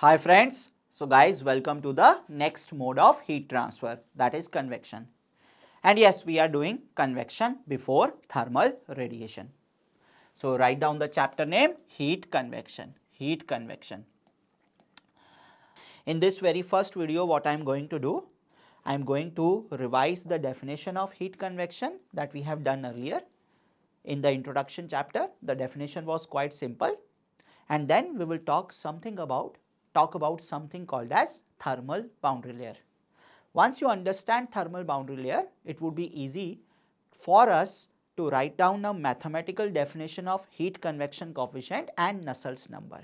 Hi friends, so guys, welcome to the next mode of heat transfer, that is convection. And yes, we are doing convection before thermal radiation. So write down the chapter name, heat convection, heat convection. In this very first video, what I am going to do, I am going to revise the definition of heat convection that we have done earlier. In the introduction chapter, the definition was quite simple, and then we will talk about something called as thermal boundary layer. Once you understand thermal boundary layer, it would be easy for us to write down a mathematical definition of heat convection coefficient and Nusselt's number.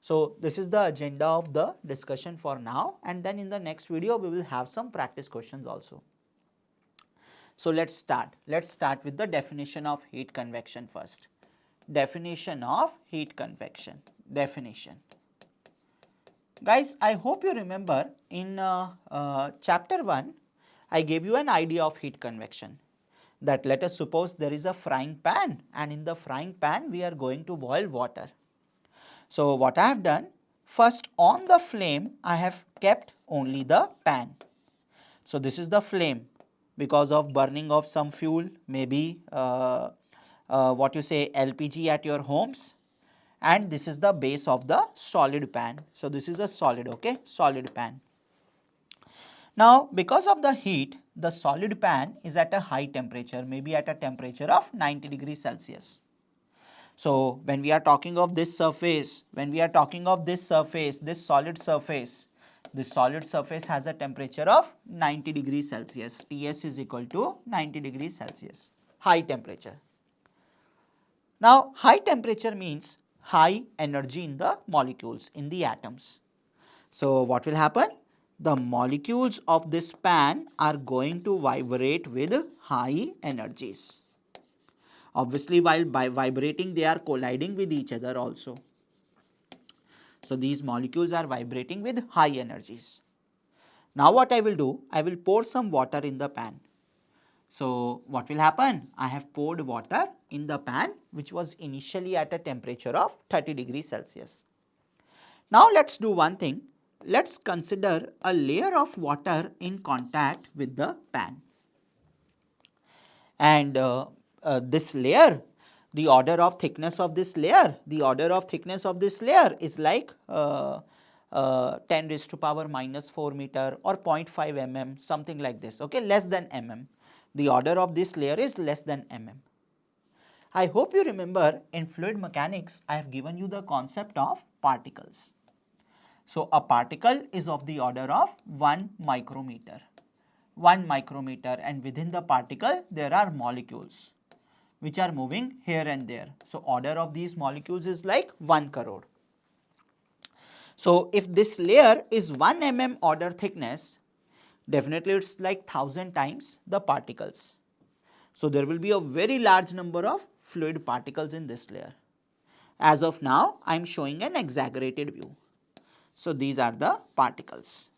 So this is the agenda of the discussion for now, and then in the next video we will have some practice questions also. So let's start. Let's start with the definition of heat convection first. Definition of heat convection. Definition. Guys, I hope you remember in chapter 1, I gave you an idea of heat convection, that let us suppose there is a frying pan, and in the frying pan we are going to boil water. So what I have done, first on the flame I have kept only the pan. So this is the flame because of burning of some fuel, maybe what you say LPG at your homes, and this is the base of the solid pan. So this is a solid, okay, solid pan. Now because of the heat, the solid pan is at a high temperature, maybe at a temperature of 90 degrees Celsius. So when we are talking of this surface, this solid surface has a temperature of 90 degrees Celsius. Ts is equal to 90 degrees Celsius, high temperature. Now high temperature means high energy in the molecules, in the atoms. So what will happen? The molecules of this pan are going to vibrate with high energies. Obviously, while vibrating, they are colliding with each other also. So these molecules are vibrating with high energies. Now what I will do, I will pour some water in the pan. So what will happen? I have poured water in the pan which was initially at a temperature of 30 degrees Celsius. Now let's do one thing. Let's consider a layer of water in contact with the pan. And this layer, the order of thickness of this layer is like 10 raised to power minus 4 meter or 0.5 mm, something like this, okay, less than mm. The order of this layer is less than mm. I hope you remember in fluid mechanics I have given you the concept of particles. So a particle is of the order of 1 micrometer, and within the particle there are molecules which are moving here and there. So order of these molecules is like 1 crore. So if this layer is 1 mm order thickness, definitely it's like 1000 times the particles. So there will be a very large number of fluid particles in this layer. As of now, I am showing an exaggerated view. So these are the particles.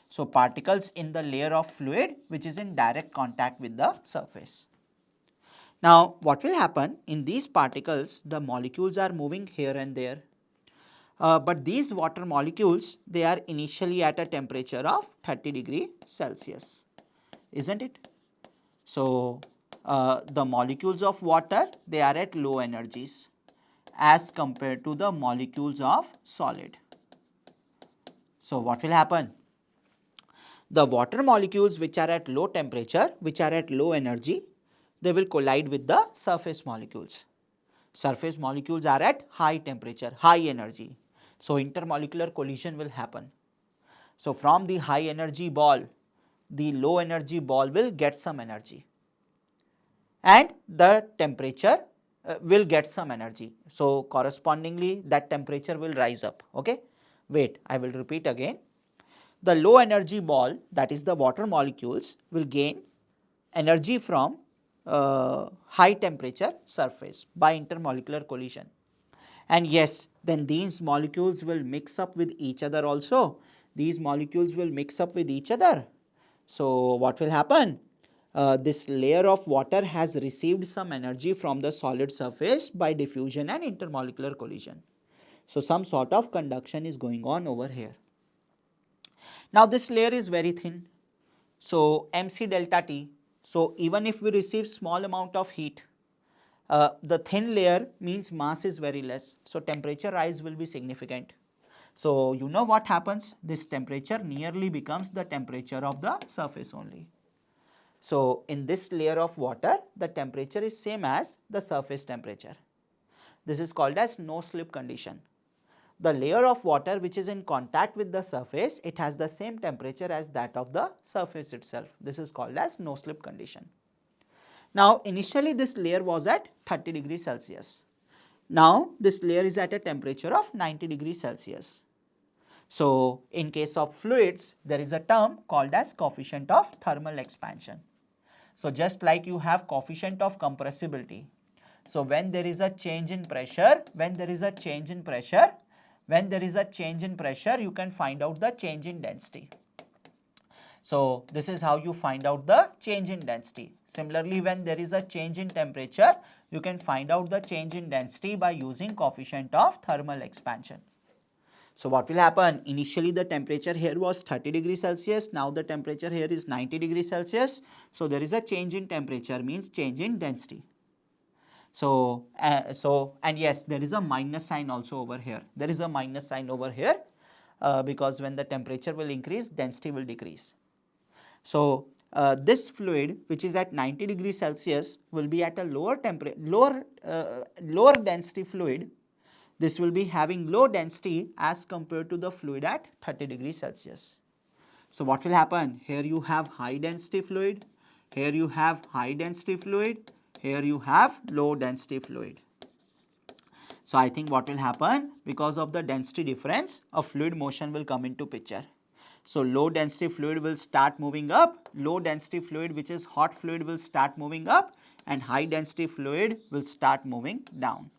So particles in the layer of fluid which is in direct contact with the surface. Now what will happen? In these particles, the molecules are moving here and there. But these water molecules, they are initially at a temperature of 30 degrees Celsius, isn't it? So the molecules of water, they are at low energies as compared to the molecules of solid. So what will happen? The water molecules which are at low temperature, which are at low energy, they will collide with the surface molecules. Surface molecules are at high temperature, high energy. So intermolecular collision will happen. So from the high energy ball, the low energy ball will get some energy, and the temperature will get some energy. So correspondingly that temperature will rise up, okay. Wait, I will repeat again. The low energy ball, that is the water molecules, will gain energy from high temperature surface by intermolecular collision. And yes, then these molecules will mix up with each other also. So what will happen? This layer of water has received some energy from the solid surface by diffusion and intermolecular collision. So some sort of conduction is going on over here. Now this layer is very thin. So mc delta T. So even if we receive small amount of heat, the thin layer means mass is very less. So temperature rise will be significant. So you know what happens? This temperature nearly becomes the temperature of the surface only. So in this layer of water, the temperature is same as the surface temperature. This is called as no slip condition. The layer of water which is in contact with the surface, it has the same temperature as that of the surface itself. This is called as no slip condition. Now initially this layer was at 30 degrees Celsius. Now this layer is at a temperature of 90 degrees Celsius. So in case of fluids, there is a term called as coefficient of thermal expansion. So just like you have coefficient of compressibility. So when there is a change in pressure, you can find out the change in density. So this is how you find out the change in density. Similarly, when there is a change in temperature, you can find out the change in density by using coefficient of thermal expansion. So what will happen? Initially the temperature here was 30 degrees Celsius, now the temperature here is 90 degrees Celsius. So there is a change in temperature, means change in density. So, and yes, there is a minus sign also over here. There is a minus sign over here because when the temperature will increase, density will decrease. So this fluid which is at 90 degrees Celsius will be at a lower density fluid. This will be having low density as compared to the fluid at 30 degrees Celsius. So what will happen? Here you have high density fluid, here you have high density fluid, here you have low density fluid. So I think what will happen, because of the density difference, a fluid motion will come into picture. So low density fluid will start moving up, low density fluid which is hot fluid will start moving up, and high density fluid will start moving down.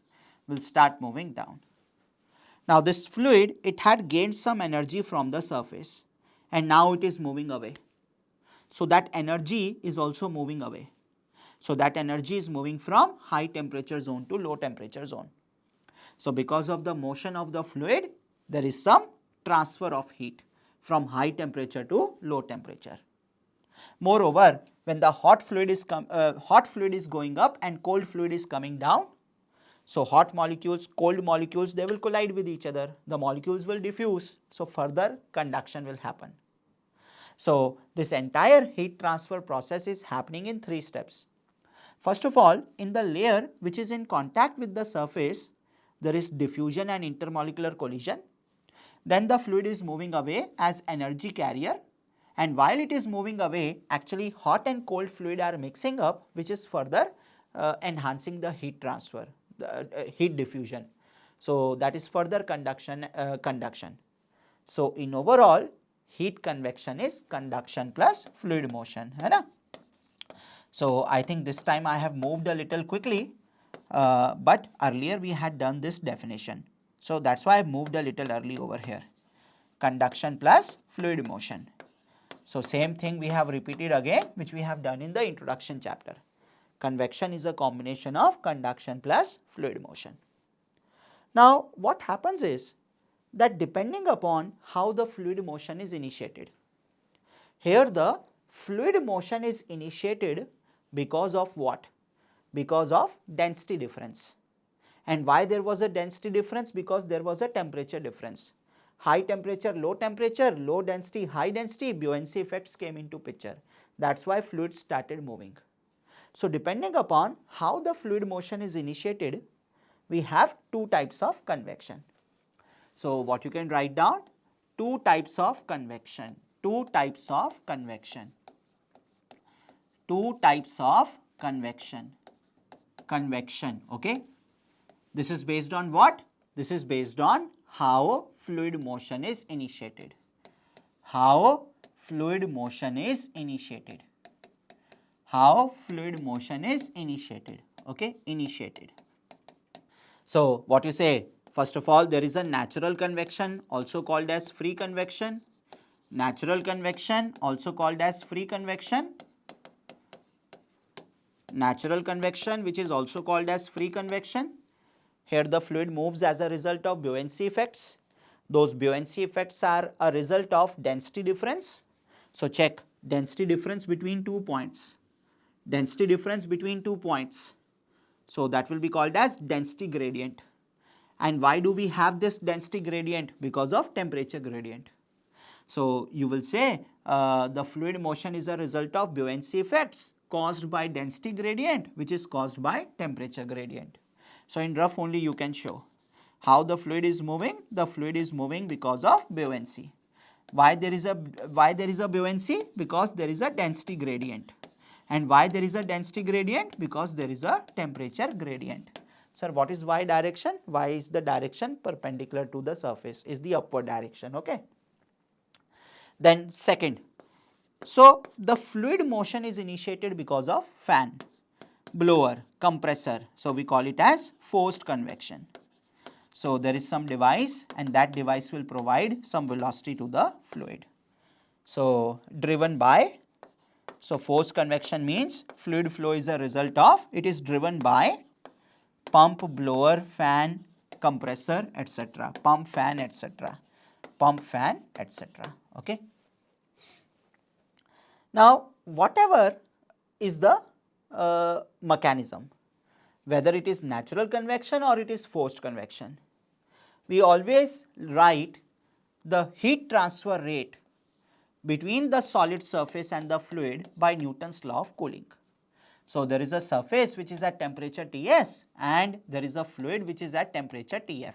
Now this fluid, it had gained some energy from the surface and now it is moving away. So that energy is also moving away. So that energy is moving from high temperature zone to low temperature zone. So because of the motion of the fluid, there is some transfer of heat from high temperature to low temperature. Moreover, when the hot fluid is going up and cold fluid is coming down, so hot molecules, cold molecules, they will collide with each other. The molecules will diffuse. So further conduction will happen. So this entire heat transfer process is happening in 3 steps. First of all, in the layer which is in contact with the surface, there is diffusion and intermolecular collision. Then the fluid is moving away as energy carrier, and while it is moving away, actually hot and cold fluid are mixing up, which is further enhancing the heat transfer, heat diffusion. So that is further conduction. So in overall, heat convection is conduction plus fluid motion, है ना? So I think this time I have moved a little quickly, but earlier we had done this definition. So that's why I moved a little early over here. Conduction plus fluid motion. So same thing we have repeated again, which we have done in the introduction chapter. Convection is a combination of conduction plus fluid motion. Now what happens is that depending upon how the fluid motion is initiated, here the fluid motion is initiated because of what? Because of density difference. And why there was a density difference? Because there was a temperature difference. High temperature, low density, high density, buoyancy effects came into picture. That's why fluid started moving. So depending upon how the fluid motion is initiated, we have 2 types of convection. So what you can write down? 2 types of convection. 2 types of convection. 2 types of convection. Convection, okay? This is based on what? This is based on how fluid motion is initiated. How fluid motion is initiated. How fluid motion is initiated, okay? Initiated. So what you say? First of all, there is a natural convection, also called as free convection. Natural convection, also called as free convection. Natural convection, which is also called as free convection. Here the fluid moves as a result of buoyancy effects. Those buoyancy effects are a result of density difference. So check density difference between 2 points. Density difference between 2 points. So that will be called as density gradient. And why do we have this density gradient? Because of temperature gradient. So you will say the fluid motion is a result of buoyancy effects caused by density gradient, which is caused by temperature gradient. So in rough only you can show how the fluid is moving. The fluid is moving because of buoyancy. Why there is a buoyancy? Because there is a density gradient. And why there is a density gradient? Because there is a temperature gradient. Sir, what is y direction? Y is the direction perpendicular to the surface, is the upward direction, okay. Then second, so the fluid motion is initiated because of fan, blower, compressor. So we call it as forced convection. So there is some device and that device will provide some velocity to the fluid. So driven by, so forced convection means fluid flow is a result of, it is driven by pump, blower, fan, compressor, etc. Pump, fan, etc. Pump, fan, etc. Okay. Now, whatever is the mechanism, whether it is natural convection or it is forced convection, we always write the heat transfer rate between the solid surface and the fluid by Newton's law of cooling. So there is a surface which is at temperature Ts and there is a fluid which is at temperature Tf.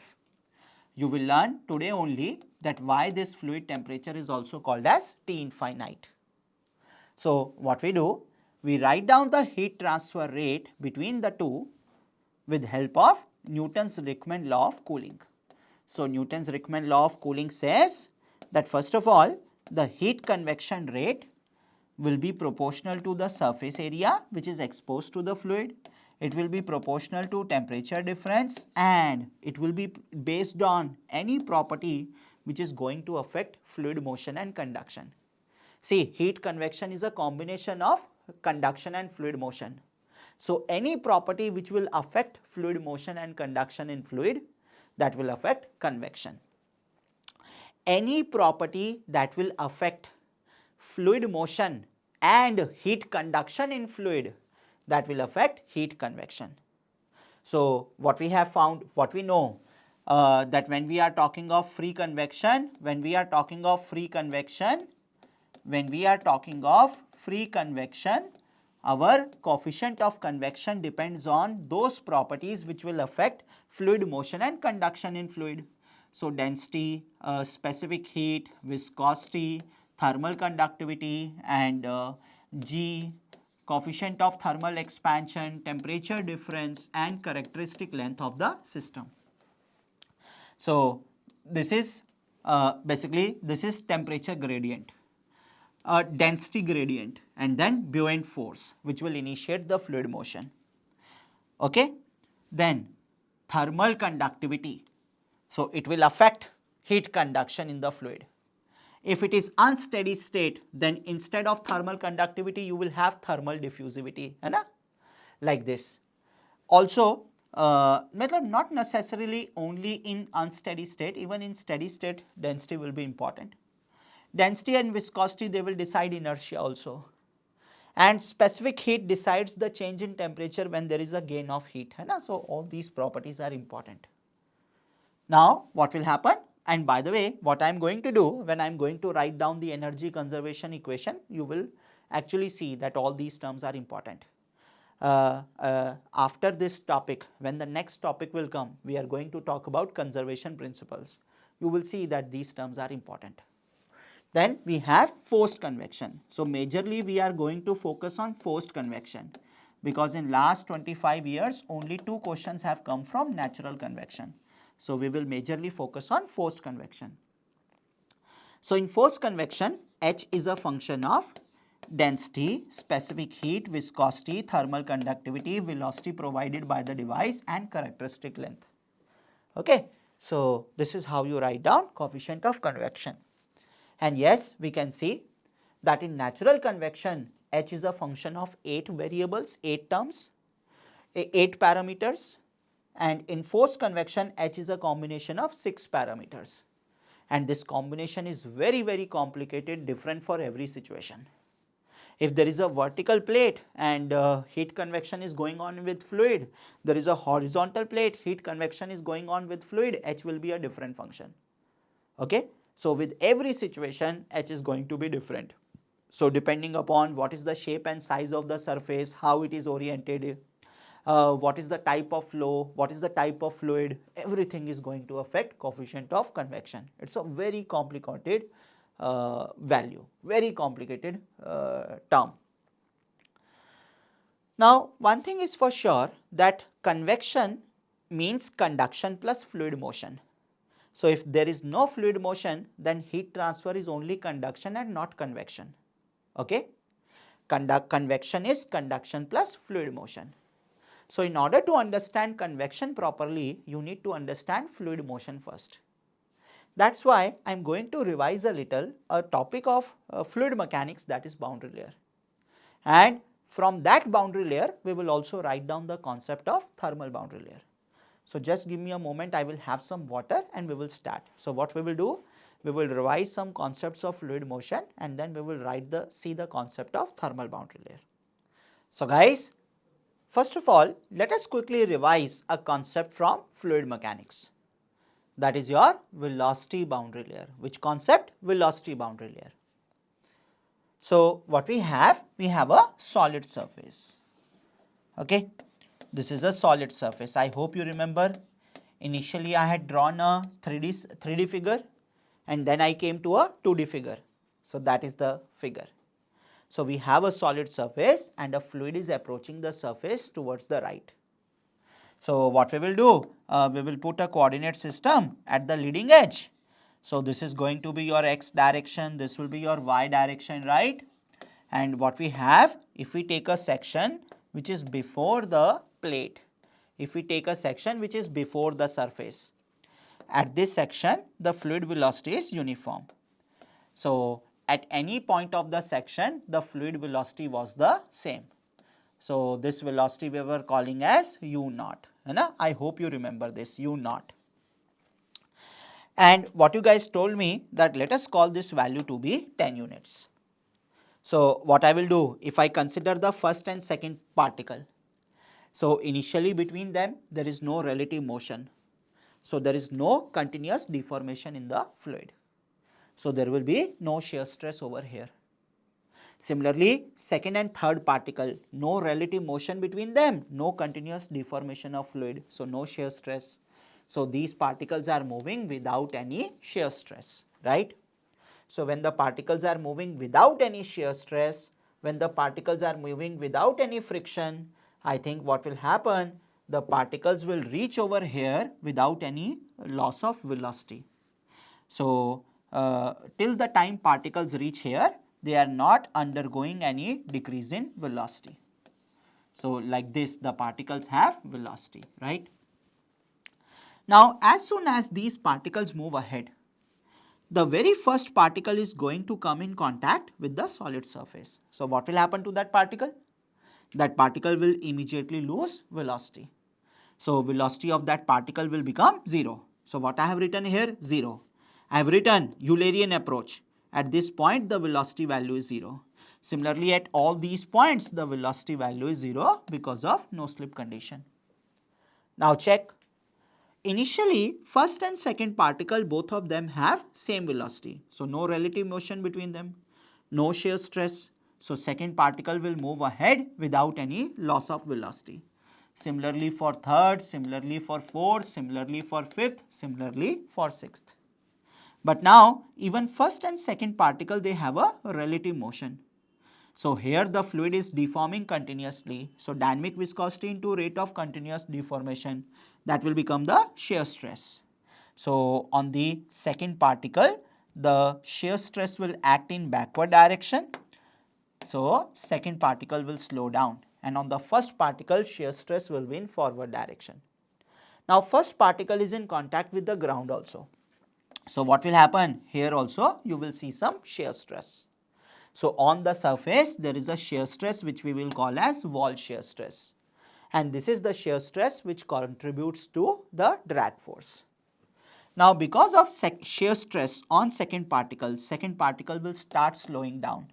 You will learn today only that why this fluid temperature is also called as T infinite. So what we do, we write down the heat transfer rate between the two with help of Newton's recommend law of cooling. So Newton's recommend law of cooling says that first of all, the heat convection rate will be proportional to the surface area which is exposed to the fluid. It will be proportional to temperature difference and it will be based on any property which is going to affect fluid motion and conduction. See, heat convection is a combination of conduction and fluid motion. So any property which will affect fluid motion and conduction in fluid, that will affect convection. Any property that will affect fluid motion and heat conduction in fluid, that will affect heat convection. So what we have found, what we know, that when we are talking of free convection, our coefficient of convection depends on those properties which will affect fluid motion and conduction in fluid. So density, specific heat, viscosity, thermal conductivity, and G, coefficient of thermal expansion, temperature difference, and characteristic length of the system. So this is basically this is temperature gradient, density gradient, and then buoyant force which will initiate the fluid motion. Okay, then thermal conductivity. So it will affect heat conduction in the fluid. If it is unsteady state, then instead of thermal conductivity, you will have thermal diffusivity, है ना? Like this. Also, not necessarily only in unsteady state, even in steady state, density will be important. Density and viscosity, they will decide inertia also. And specific heat decides the change in temperature when there is a gain of heat, है ना? So all these properties are important. Now, what will happen? And by the way, what I am going to do when I am going to write down the energy conservation equation, you will actually see that all these terms are important. After this topic, when the next topic will come, we are going to talk about conservation principles. You will see that these terms are important. Then we have forced convection. So majorly we are going to focus on forced convection because in last 25 years, only 2 questions have come from natural convection. So we will majorly focus on forced convection. So in forced convection, H is a function of density, specific heat, viscosity, thermal conductivity, velocity provided by the device, and characteristic length. Okay, so this is how you write down coefficient of convection. And yes, we can see that in natural convection, H is a function of 8 variables, 8 terms, 8 parameters. and in forced convection H is a combination of 6 parameters, and this combination is very complicated, different for every situation. If there is a vertical plate and heat convection is going on with fluid, there is a horizontal plate, heat convection is going on with fluid, H will be a different function. Okay? So, with every situation H is going to be different. So, depending upon what is the shape and size of the surface, how it is oriented, what is the type of flow, what is the type of fluid, everything is going to affect coefficient of convection. It is a very complicated value, very complicated term. Now, one thing is for sure that convection means conduction plus fluid motion. So, if there is no fluid motion, then heat transfer is only conduction and not convection. Okay? Convection is conduction plus fluid motion. So, in order to understand convection properly, you need to understand fluid motion first. That is why I am going to revise a little a topic of fluid mechanics, that is boundary layer. And from that boundary layer, we will also write down the concept of thermal boundary layer. So, just give me a moment, I will have some water and we will start. So, what we will do? We will revise some concepts of fluid motion and then we will see the concept of thermal boundary layer. So, guys, first of all, let us quickly revise a concept from fluid mechanics. That is your velocity boundary layer. Which concept? Velocity boundary layer. So, what we have? We have a solid surface. Okay. This is a solid surface. I hope you remember initially I had drawn a 3D figure and then I came to a 2D figure. So, that is the figure. So, we have a solid surface and a fluid is approaching the surface towards the right. So, what we will do? We will put a coordinate system at the leading edge. So, this is going to be your x direction, this will be your y direction, right? And what we have, if we take a section which is before the plate, if we take a section which is before the surface, at this section the fluid velocity is uniform. So, at any point of the section the fluid velocity was the same. So, this velocity we were calling as u naught. I hope you remember this, u naught. And what you guys told me that let us call this value to be 10 units. So, what I will do, if I consider the first and second particle, so initially between them there is no relative motion. So, there is no continuous deformation in the fluid. So, there will be no shear stress over here. Similarly, second and third particle, no relative motion between them, no continuous deformation of fluid. So, no shear stress. So, these particles are moving without any shear stress, right? So, when the particles are moving without any shear stress, when the particles are moving without any friction, I think what will happen? The particles will reach over here without any loss of velocity. So, till the time particles reach here, they are not undergoing any decrease in velocity. So, like this the particles have velocity, right? Now, as soon as these particles move ahead, the very first particle is going to come in contact with the solid surface. So, what will happen to that particle? That particle will immediately lose velocity. So, velocity of that particle will become 0. So, what I have written here? 0. I have written Eulerian approach. At this point the velocity value is 0. Similarly, at all these points the velocity value is 0 because of no slip condition. Now, check. Initially, first and second particle, both of them have same velocity. So, no relative motion between them, no shear stress. So, second particle will move ahead without any loss of velocity. Similarly for third, similarly for fourth, similarly for fifth, similarly for sixth. But now, even first and second particle, they have a relative motion. So, here the fluid is deforming continuously. So, dynamic viscosity into rate of continuous deformation, that will become the shear stress. So, on the second particle, the shear stress will act in backward direction. So, second particle will slow down, and on the first particle shear stress will be in forward direction. Now, first particle is in contact with the ground also. So, what will happen? Here also you will see some shear stress. So, on the surface there is a shear stress which we will call as wall shear stress. and this is the shear stress which contributes to the drag force. Now, because of shear stress on second particle will start slowing down.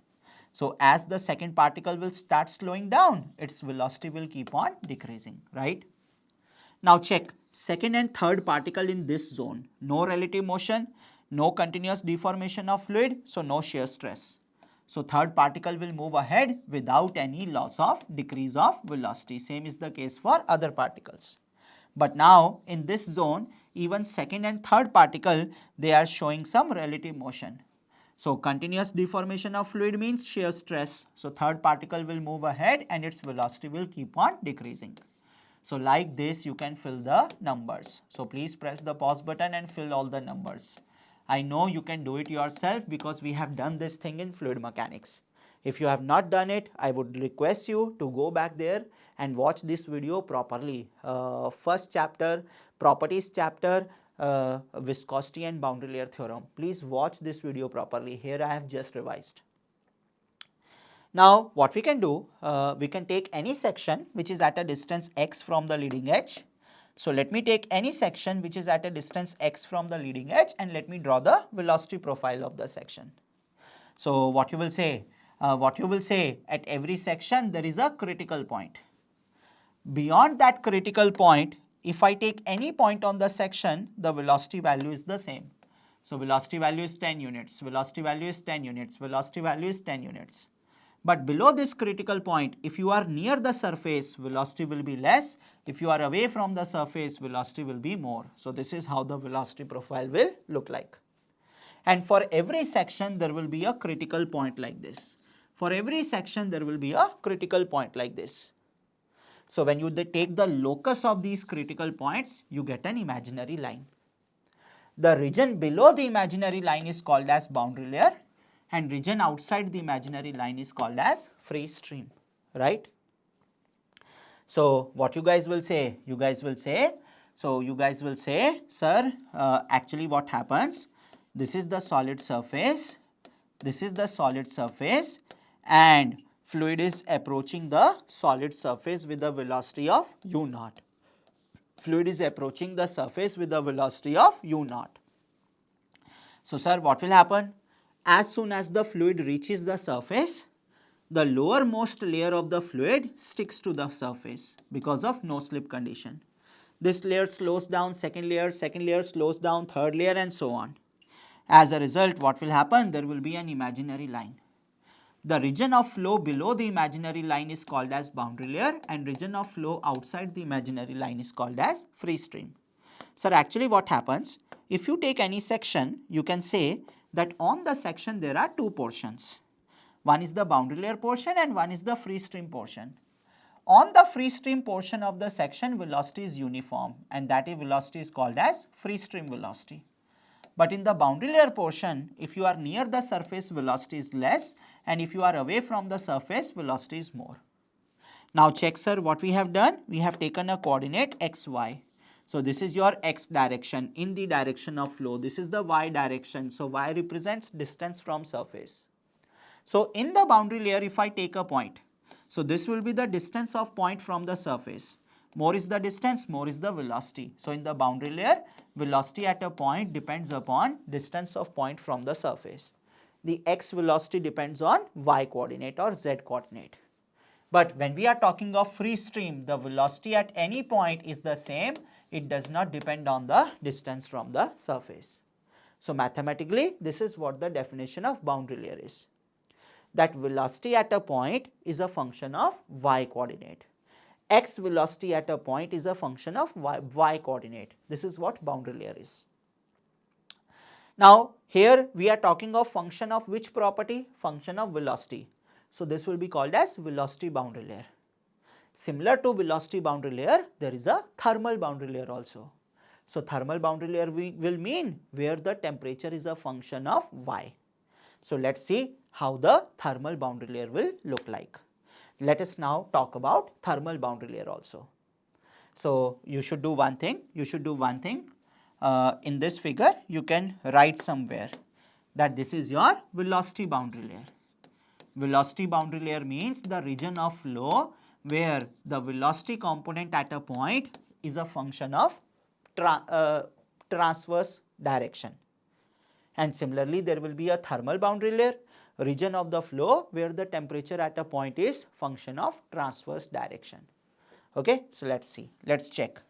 So, as the second particle will start slowing down, its velocity will keep on decreasing, right? Now check second and third particle in this zone, no relative motion, no continuous deformation of fluid, so no shear stress. So third particle will move ahead without any loss of decrease of velocity. Same is the case for other particles. But now in this zone, even second and third particle, they are showing some relative motion. So continuous deformation of fluid means shear stress. So third particle will move ahead and its velocity will keep on decreasing. So like this you can fill the numbers. So please press the pause button and fill all the numbers. I know you can do it yourself because we have done this thing in fluid mechanics. If you have not done it, I would request you to go back there and watch this video properly. First chapter, properties chapter, viscosity and boundary layer theorem. Please watch this video properly. Here I have just revised. Now what we can do, we can take any section which is at a distance x from the leading edge. So let me take any section which is at a distance x from the leading edge and let me draw the velocity profile of the section. So what you will say? At every section there is a critical point. Beyond that critical point, if I take any point on the section, the velocity value is the same. So velocity value is 10 units, velocity value is 10 units, velocity value is 10 units. But below this critical point, if you are near the surface, velocity will be less. If you are away from the surface, velocity will be more. So this is how the velocity profile will look like. And for every section, there will be a critical point like this. For every section, there will be a critical point like this. So when you take the locus of these critical points, you get an imaginary line. The region below the imaginary line is called as boundary layer, and region outside the imaginary line is called as free stream, right? So what you guys will say? Sir, actually what happens? This is the solid surface, and fluid is approaching the solid surface with a velocity of u naught. Fluid is approaching the surface with a velocity of u naught. So sir, what will happen? As soon as the fluid reaches the surface, the lowermost layer of the fluid sticks to the surface because of no slip condition. This layer slows down, second layer slows down, third layer and so on. As a result, what will happen? There will be an imaginary line. The region of flow below the imaginary line is called as boundary layer, and region of flow outside the imaginary line is called as free stream. Sir, actually what happens? If you take any section, you can say that on the section there are two portions. One is the boundary layer portion and one is the free stream portion. On the free stream portion of the section, velocity is uniform, and that velocity is called as free stream velocity. But in the boundary layer portion, if you are near the surface, velocity is less, and if you are away from the surface, velocity is more. Now check, sir, what we have done. We have taken a coordinate x, y. So this is your x direction in the direction of flow. This is the y direction. So y represents distance from surface. So in the boundary layer, if I take a point, so this will be the distance of point from the surface. More is the distance, more is the velocity. So in the boundary layer, velocity at a point depends upon distance of point from the surface. The x velocity depends on y coordinate or z coordinate. But when we are talking of free stream, the velocity at any point is the same. It does not depend on the distance from the surface. So mathematically, this is what the definition of boundary layer is. That velocity at a point is a function of y coordinate. X velocity at a point is a function of y coordinate. This is what boundary layer is. Now here we are talking of function of which property? Function of velocity. So this will be called as velocity boundary layer. Similar to velocity boundary layer, there is a thermal boundary layer also. So thermal boundary layer will mean where the temperature is a function of y. So let's see how the thermal boundary layer will look like. Let us now talk about thermal boundary layer also. So you should do one thing. In this figure, you can write somewhere that this is your velocity boundary layer. Velocity boundary layer means the region of flow where the velocity component at a point is a function of transverse direction. And similarly, there will be a thermal boundary layer, region of the flow where the temperature at a point is function of transverse direction. Okay, so let's see, let's check.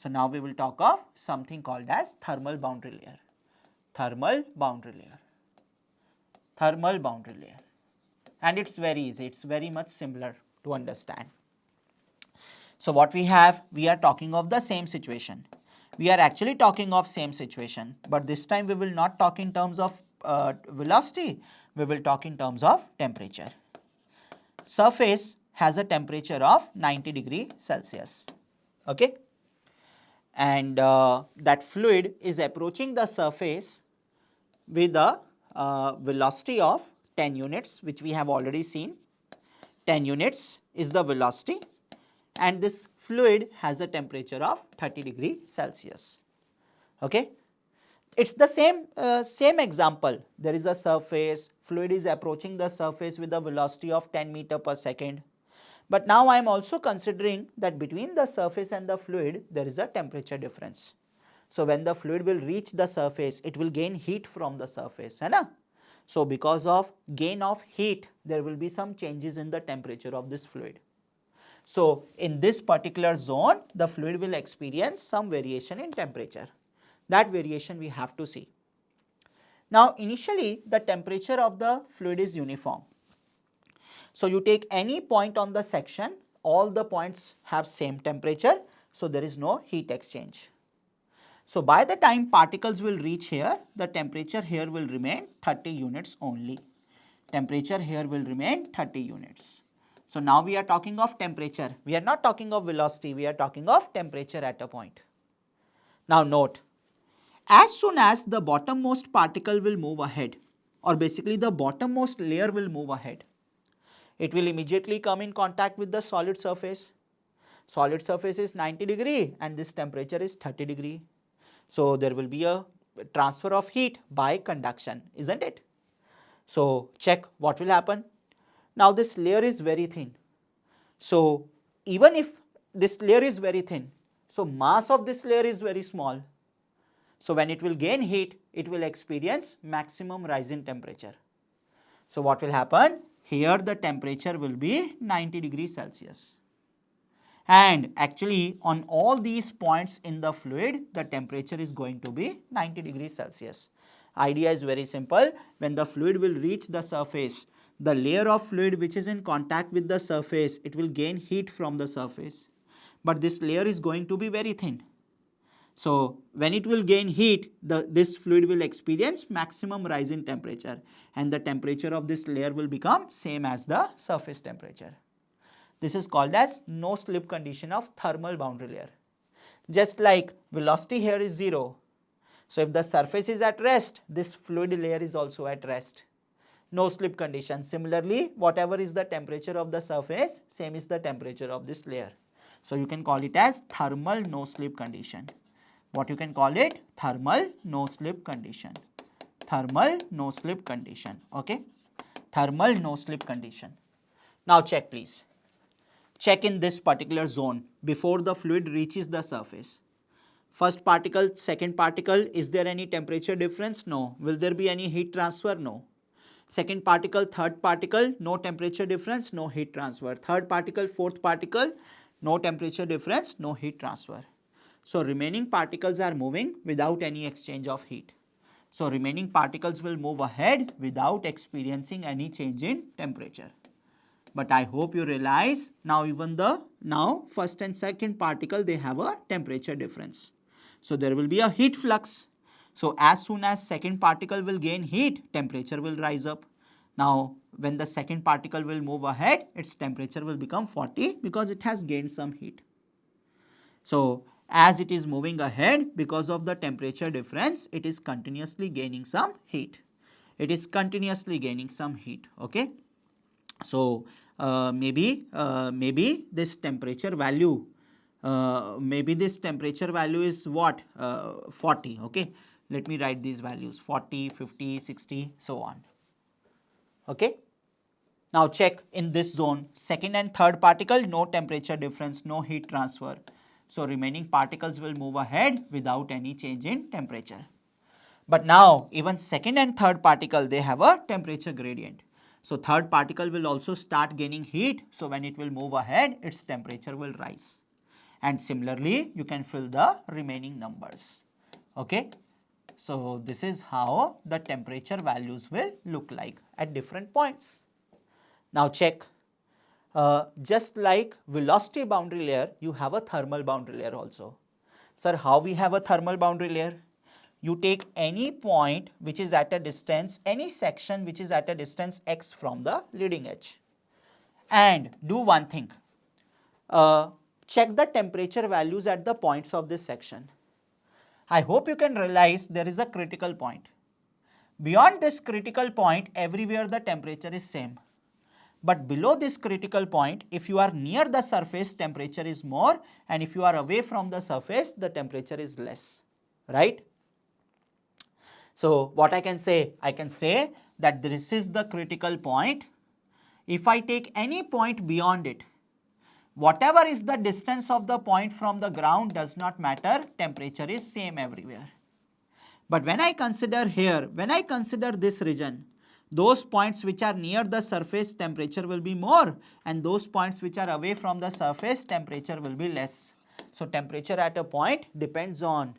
So now we will talk of something called as thermal boundary layer. Thermal boundary layer. Thermal boundary layer. And it's very easy, it's very much similar to understand. So what we have, we are talking of the same situation. We are actually talking of same situation, but this time we will not talk in terms of velocity, we will talk in terms of temperature. Surface has a temperature of 90 degree Celsius, okay, and that fluid is approaching the surface with a velocity of 10 units, which we have already seen. 10 units is the velocity, and this fluid has a temperature of 30 degree Celsius. Okay. It's the same example. There is a surface, fluid is approaching the surface with a velocity of 10 meter per second. But now I am also considering that between the surface and the fluid there is a temperature difference. So when the fluid will reach the surface, it will gain heat from the surface, है ना? So because of gain of heat, there will be some changes in the temperature of this fluid. So in this particular zone, the fluid will experience some variation in temperature. That variation we have to see. Now initially the temperature of the fluid is uniform. So you take any point on the section, all the points have same temperature, so there is no heat exchange. So by the time particles will reach here, the temperature here will remain 30 units only. Temperature here will remain 30 units. So now we are talking of temperature, we are not talking of velocity, we are talking of temperature at a point. Now note, as soon as the bottommost particle will move ahead, or basically the bottommost layer will move ahead, it will immediately come in contact with the solid surface. Solid surface is 90 degree and this temperature is 30 degree. So there will be a transfer of heat by conduction, isn't it? So check what will happen. Now this layer is very thin. So even if this layer is very thin, so mass of this layer is very small. So when it will gain heat, it will experience maximum rise in temperature. So what will happen? Here the temperature will be 90 degrees Celsius. And actually on all these points in the fluid, the temperature is going to be 90 degrees Celsius. Idea is very simple. When the fluid will reach the surface, the layer of fluid which is in contact with the surface, it will gain heat from the surface. But this layer is going to be very thin. So when it will gain heat, this fluid will experience maximum rise in temperature and the temperature of this layer will become same as the surface temperature. This is called as no slip condition of thermal boundary layer. Just like velocity here is 0. So if the surface is at rest, this fluid layer is also at rest. No slip condition. Similarly, whatever is the temperature of the surface, same is the temperature of this layer. So you can call it as thermal no slip condition. What you can call it? Thermal no slip condition. Thermal no slip condition. Okay. Thermal no slip condition. Now check please. Check in this particular zone before the fluid reaches the surface. First particle, second particle, is there any temperature difference? No. Will there be any heat transfer? No. Second particle, third particle, no temperature difference, no heat transfer. Third particle, fourth particle, no temperature difference, no heat transfer. So remaining particles are moving without any exchange of heat. So remaining particles will move ahead without experiencing any change in temperature. But I hope you realize now first and second particle, they have a temperature difference. So there will be a heat flux. So as soon as second particle will gain heat, temperature will rise up. Now when the second particle will move ahead, its temperature will become 40 because it has gained some heat. So as it is moving ahead, because of the temperature difference, it is continuously gaining some heat. It is continuously gaining some heat. Okay. So maybe this temperature value, is what? 40. Okay. Let me write these values 40, 50, 60, so on. Okay. Now check in this zone, second and third particle, no temperature difference, no heat transfer. So remaining particles will move ahead without any change in temperature. But now even second and third particle, they have a temperature gradient. So third particle will also start gaining heat. So when it will move ahead, its temperature will rise. And similarly, you can fill the remaining numbers. Okay. So this is how the temperature values will look like at different points. Now check, just like velocity boundary layer, you have a thermal boundary layer also. Sir, how we have a thermal boundary layer? You take any point which is at a distance, any section which is at a distance x from the leading edge, and do one thing, check the temperature values at the points of this section. I hope you can realize there is a critical point. Beyond this critical point, everywhere the temperature is same. But below this critical point, if you are near the surface, temperature is more, and if you are away from the surface, the temperature is less, right? So what I can say that this is the critical point. If I take any point beyond it, whatever is the distance of the point from the ground does not matter, temperature is same everywhere. But when I consider here, when I consider this region, those points which are near the surface, temperature will be more, and those points which are away from the surface, temperature will be less. So temperature at a point depends on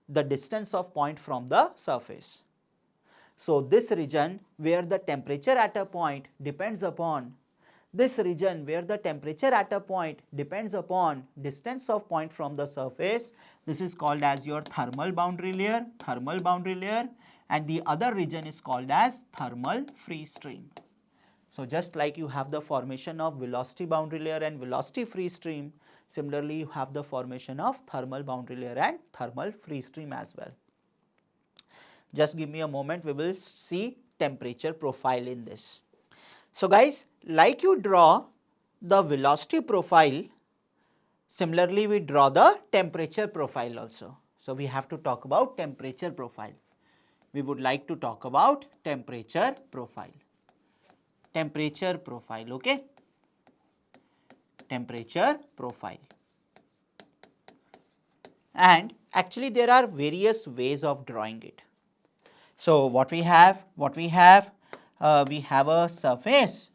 the distance of point from the surface. So this region where the temperature at a point depends upon distance of point from the surface, this is called as your thermal boundary layer, and the other region is called as thermal free stream. So just like you have the formation of velocity boundary layer and velocity free stream, similarly you have the formation of thermal boundary layer and thermal free stream as well. Just give me a moment, we will see temperature profile in this. So guys, like you draw the velocity profile, similarly we draw the temperature profile also. So we have to talk about temperature profile. We would like to talk about temperature profile. Okay? Temperature profile. And actually there are various ways of drawing it. So what we have, we have a surface,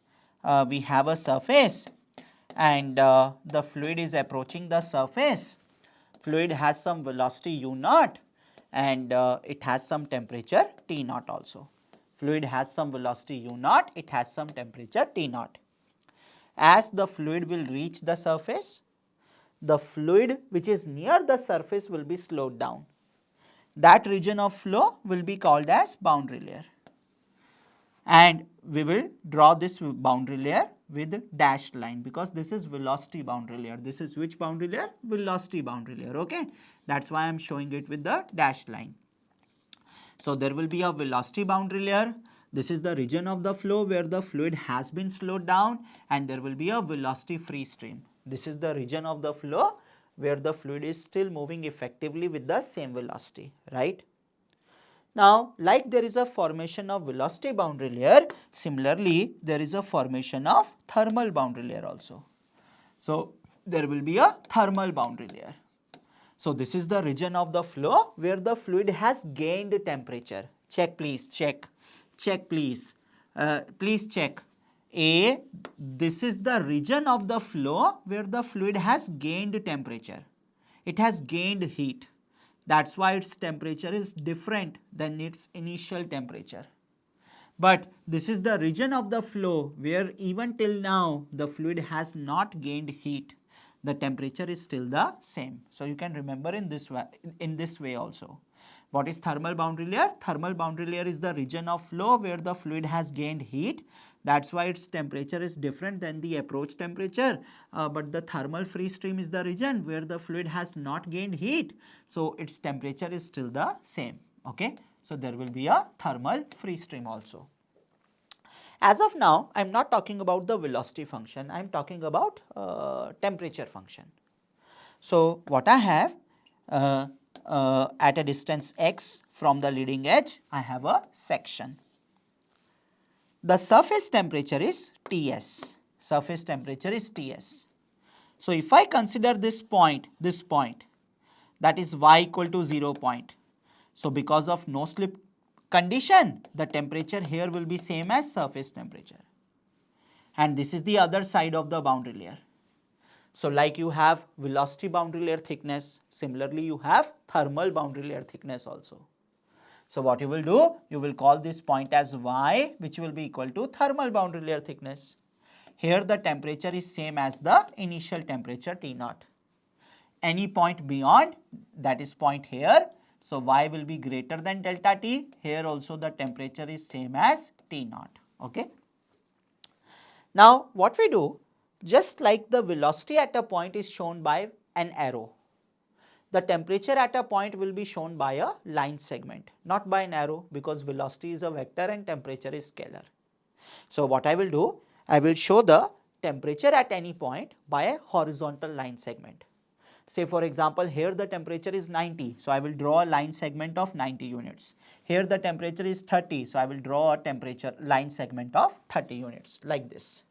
and the fluid is approaching the surface. Fluid has some velocity u naught, and it has some temperature T naught also. Fluid has some velocity u naught, it has some temperature T naught. As the fluid will reach the surface, the fluid which is near the surface will be slowed down. That region of flow will be called as boundary layer. And we will draw this boundary layer with dashed line, because this is velocity boundary layer. This is which boundary layer? Velocity boundary layer, okay? That's why I am showing it with the dashed line. So there will be a velocity boundary layer. This is the region of the flow where the fluid has been slowed down, and there will be a velocity free stream. This is the region of the flow where the fluid is still moving effectively with the same velocity, right? Now, like there is a formation of velocity boundary layer, similarly there is a formation of thermal boundary layer also. So there will be a thermal boundary layer. So this is the region of the flow where the fluid has gained temperature. Check please, check please. Please check. A, this is the region of the flow where the fluid has gained temperature. It has gained heat. That's why its temperature is different than its initial temperature. But this is the region of the flow where even till now the fluid has not gained heat. The temperature is still the same. So you can remember in this way also. What is thermal boundary layer? Thermal boundary layer is the region of flow where the fluid has gained heat. That's why its temperature is different than the approach temperature. But the thermal free stream is the region where the fluid has not gained heat. So its temperature is still the same. Okay. So there will be a thermal free stream also. As of now, I am not talking about the velocity function, I am talking about temperature function. So what I have at a distance x from the leading edge, I have a section. the surface temperature is Ts. Surface temperature is Ts. So if I consider this point, that is y equal to 0 point. So because of no slip condition, the temperature here will be same as surface temperature. And this is the other side of the boundary layer. So like you have velocity boundary layer thickness, similarly you have thermal boundary layer thickness also. So what you will do, you will call this point as y, which will be equal to thermal boundary layer thickness. Here the temperature is same as the initial temperature T0. Any point beyond, that is point here, so y will be greater than delta T. Here also the temperature is same as T0. Okay. Now what we do, just like the velocity at a point is shown by an arrow, the temperature at a point will be shown by a line segment, not by an arrow, because velocity is a vector and temperature is scalar. So what I will do, I will show the temperature at any point by a horizontal line segment. Say for example, here the temperature is 90, so I will draw a line segment of 90 units. Here the temperature is 30, so I will draw a temperature line segment of 30 units like this.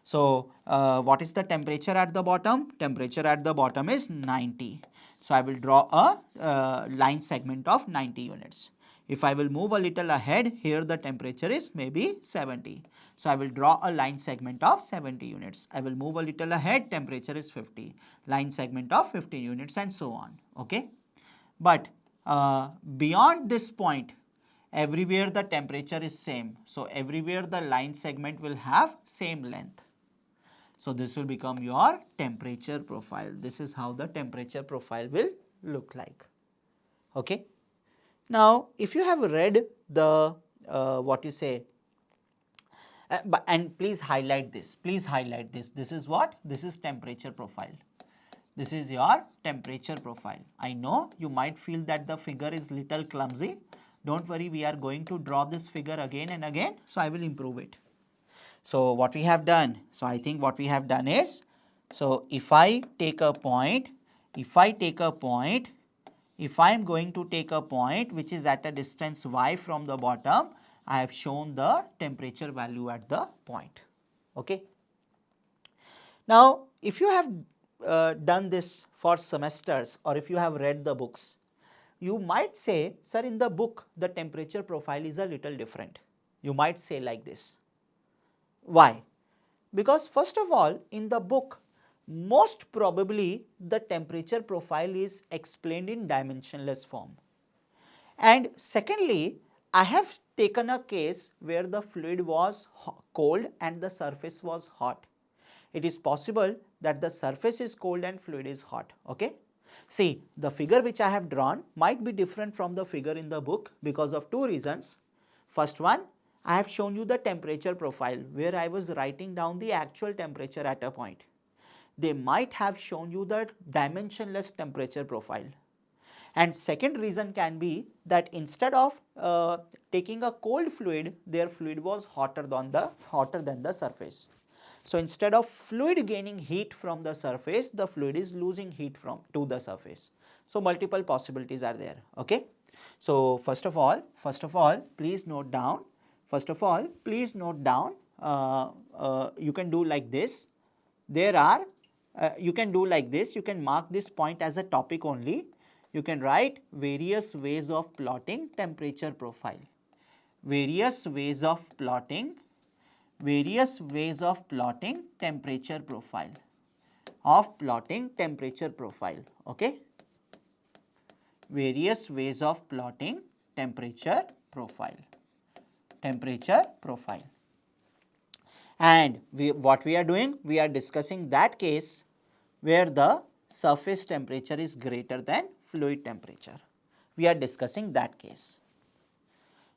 So what is the temperature at the bottom? Temperature at the bottom is 90. So I will draw a line segment of 90 units. If I will move a little ahead, here the temperature is maybe 70. So I will draw a line segment of 70 units. I will move a little ahead, temperature is 50. Line segment of 50 units and so on. Okay. But beyond this point, everywhere the temperature is same. So everywhere the line segment will have same length. So this will become your temperature profile. This is how the temperature profile will look like. Okay. Now if you have read the what you say, and please highlight this, this is what? This is temperature profile. This is your temperature profile. I know you might feel that the figure is little clumsy. Don't worry, we are going to draw this figure again and again, so I will improve it. So what we have done, so I think what we have done is, so if I take a point, if I am going to take a point which is at a distance y from the bottom, I have shown the temperature value at the point. Okay. Now if you have done this for semesters, or if you have read the books, you might say, sir, in the book the temperature profile is a little different. You might say like this. Why? Because first of all, in the book, most probably the temperature profile is explained in dimensionless form. And secondly, I have taken a case where the fluid was cold and the surface was hot. It is possible that the surface is cold and fluid is hot. Okay. See, the figure which I have drawn might be different from the figure in the book because of two reasons. First one, I have shown you the temperature profile where I was writing down the actual temperature at a point. They might have shown you the dimensionless temperature profile. And second reason can be that instead of taking a cold fluid, their fluid was hotter than the surface. So instead of fluid gaining heat from the surface, the fluid is losing heat to the surface. So multiple possibilities are there. Okay. So first of all, please note down. You can do like this. You can do like this. You can mark this point as a topic only. You can write various ways of plotting temperature profile. Various ways of plotting temperature profile. Okay. Various ways of plotting temperature profile. And what we are doing, we are discussing that case where the surface temperature is greater than fluid temperature. We are discussing that case.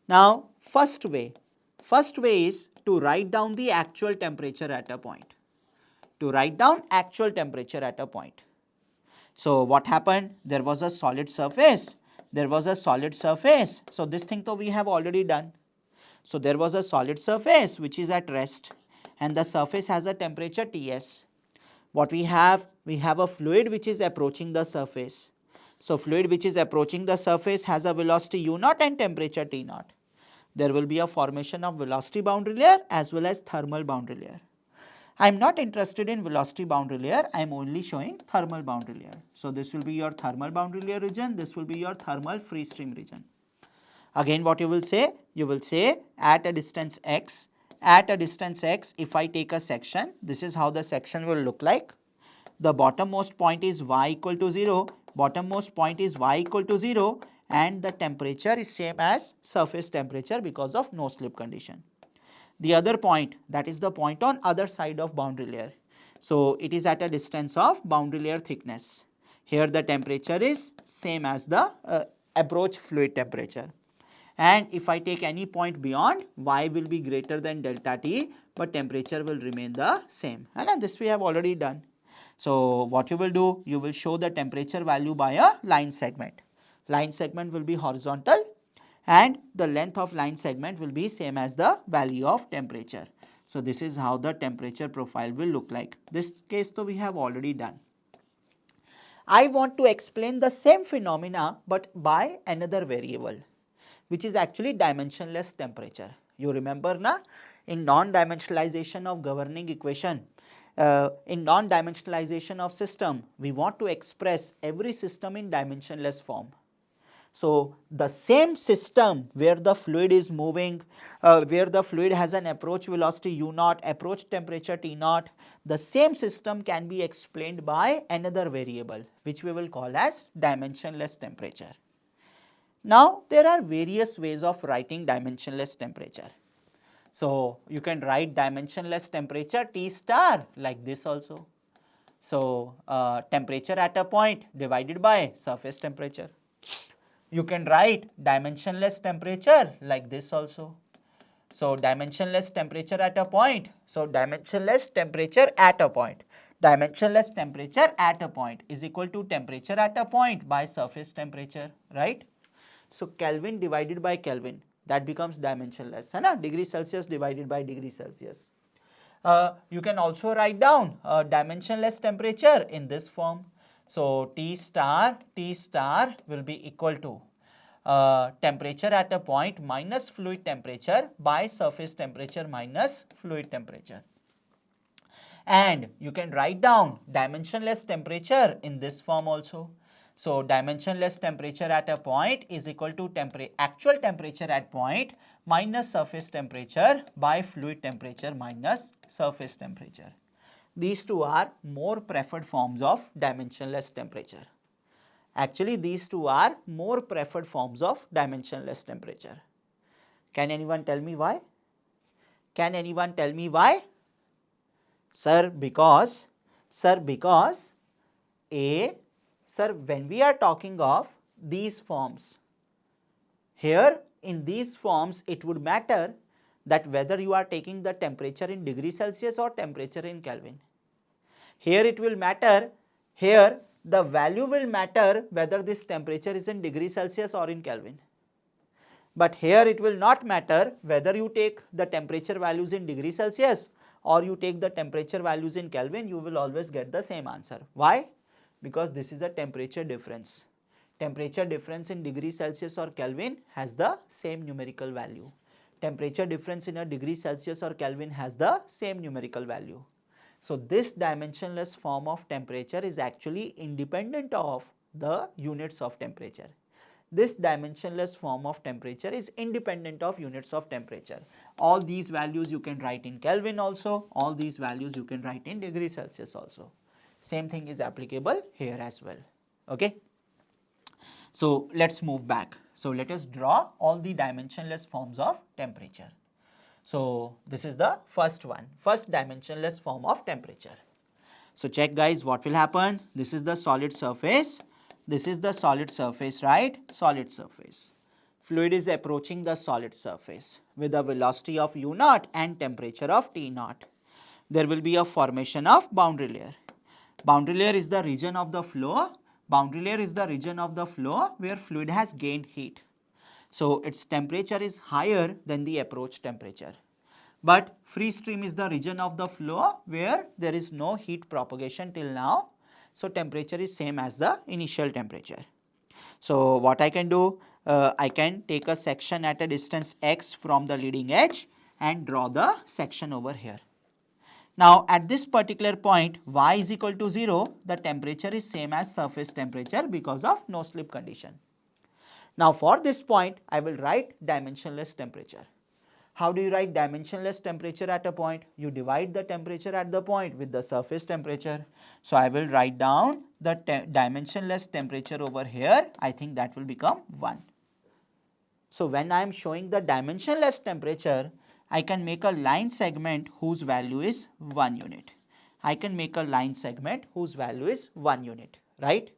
Now first way is to write down the actual temperature at a point. So what happened? There was a solid surface. So this thing though we have already done. So there was a solid surface which is at rest and the surface has a temperature Ts. What we have a fluid which is approaching the surface. So fluid which is approaching the surface has a velocity u0 and temperature T0. there will be a formation of velocity boundary layer as well as thermal boundary layer. I am not interested in velocity boundary layer, I am only showing thermal boundary layer. So, this will be your thermal boundary layer region, this will be your thermal free stream region. Again what you will say? You will say at a distance x, if I take a section, this is how the section will look like. The bottommost point is y equal to 0, and the temperature is same as surface temperature because of no slip condition. The other point, that is the point on other side of boundary layer. So, it is at a distance of boundary layer thickness. Here the temperature is same as the approach fluid temperature. And if I take any point beyond, y will be greater than delta T, but temperature will remain the same. And this we have already done. So, what you will do? You will show the temperature value by a line segment. Line segment will be horizontal and the length of line segment will be same as the value of temperature. So, this is how the temperature profile will look like. This case though we have already done. I want to explain the same phenomena but by another variable, which is actually dimensionless temperature. You remember na, in non-dimensionalization of governing equation, in non-dimensionalization of system, we want to express every system in dimensionless form. So, the same system where the fluid is moving, where the fluid has an approach velocity u naught, approach temperature T naught, the same system can be explained by another variable which we will call as dimensionless temperature. Now, there are various ways of writing dimensionless temperature. So, you can write dimensionless temperature T star like this also. So, temperature at a point divided by surface temperature. You can write dimensionless temperature like this also. So, dimensionless temperature at a point. So, dimensionless temperature at a point. Dimensionless temperature at a point is equal to temperature at a point by surface temperature, right? So, Kelvin divided by Kelvin, that becomes dimensionless, है ना? Degree Celsius divided by degree Celsius. You can also write down dimensionless temperature in this form. So, T star will be equal to temperature at a point minus fluid temperature by surface temperature minus fluid temperature. And you can write down dimensionless temperature in this form also. So, dimensionless temperature at a point is equal to actual temperature at point minus surface temperature by fluid temperature minus surface temperature. These two are more preferred forms of dimensionless temperature. Actually, these two are more preferred forms of dimensionless temperature. Can anyone tell me why? Can anyone tell me why? Sir, because when we are talking of these forms, here in these forms it would matter that whether you are taking the temperature in degree Celsius or temperature in Kelvin. Here it will matter, here the value will matter whether this temperature is in degree Celsius or in Kelvin. But here it will not matter whether you take the temperature values in degree Celsius or you take the temperature values in Kelvin, you will always get the same answer. Why? Because this is a temperature difference. Temperature difference in degree Celsius or Kelvin has the same numerical value. Temperature difference in a degree Celsius or Kelvin has the same numerical value. So, this dimensionless form of temperature is actually independent of the units of temperature. This dimensionless form of temperature is independent of units of temperature. All these values you can write in Kelvin also, all these values you can write in degree Celsius also. Same thing is applicable here as well, okay. So, let us move back. So, let us draw all the dimensionless forms of temperature. So, this is the first one, first dimensionless form of temperature. So, check guys what will happen. This is the solid surface, this is the solid surface, right, solid surface. Fluid is approaching the solid surface with a velocity of u naught and temperature of T naught. There will be a formation of boundary layer. Boundary layer is the region of the flow, where fluid has gained heat. So, its temperature is higher than the approach temperature. But free stream is the region of the flow where there is no heat propagation till now. So, temperature is same as the initial temperature. So, what I can do, I can take a section at a distance x from the leading edge and draw the section over here. Now at this particular point y is equal to 0, the temperature is same as surface temperature because of no slip condition. Now for this point I will write dimensionless temperature. How do you write dimensionless temperature at a point? You divide the temperature at the point with the surface temperature. So I will write down the dimensionless temperature over here. I think that will become 1. So when I am showing the dimensionless temperature, I can make a line segment whose value is 1 unit. I can make a line segment whose value is 1 unit, right?